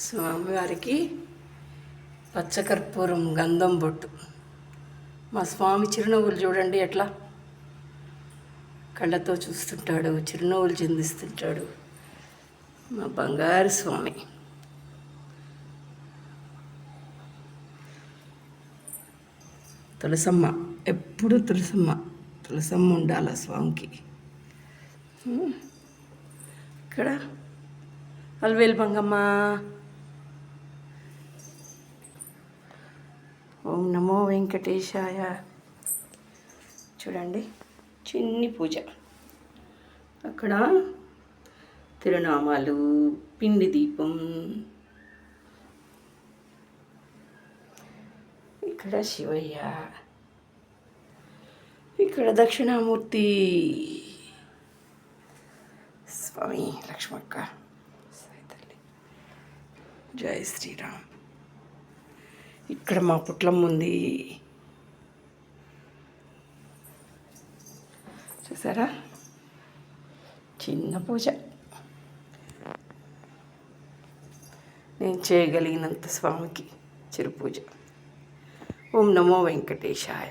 స్వామివారికి పచ్చకర్పూరం గంధం బొట్టు. మా స్వామి చిరునవ్వులు చూడండి ఎట్లా కళ్ళతో చూస్తుంటాడు, చిరునవ్వులు చిందిస్తుంటాడు. మా బంగారు స్వామి. తులసమ్మ, ఎప్పుడు తులసమ్మ ఉండాలి స్వామికి. ఇక్కడ అల్వేలు మంగమ్మ. ఓం నమో వెంకటేశాయ. చూడండి చిన్ని పూజ. అక్కడ తిరునామాలు, పిండి దీపం. ఇక్కడ శివయ్య, ఇక్కడ దక్షిణామూర్తి స్వామి, లక్ష్మక్క, తల్లి, జై శ్రీరామ్. ఇక్కడ మా పుట్లమ్మ ఉంది, చూసారా? చిన్న పూజ, నేను చేయగలిగినంత స్వామికి చిరు పూజ. ఓం నమో వెంకటేశాయ.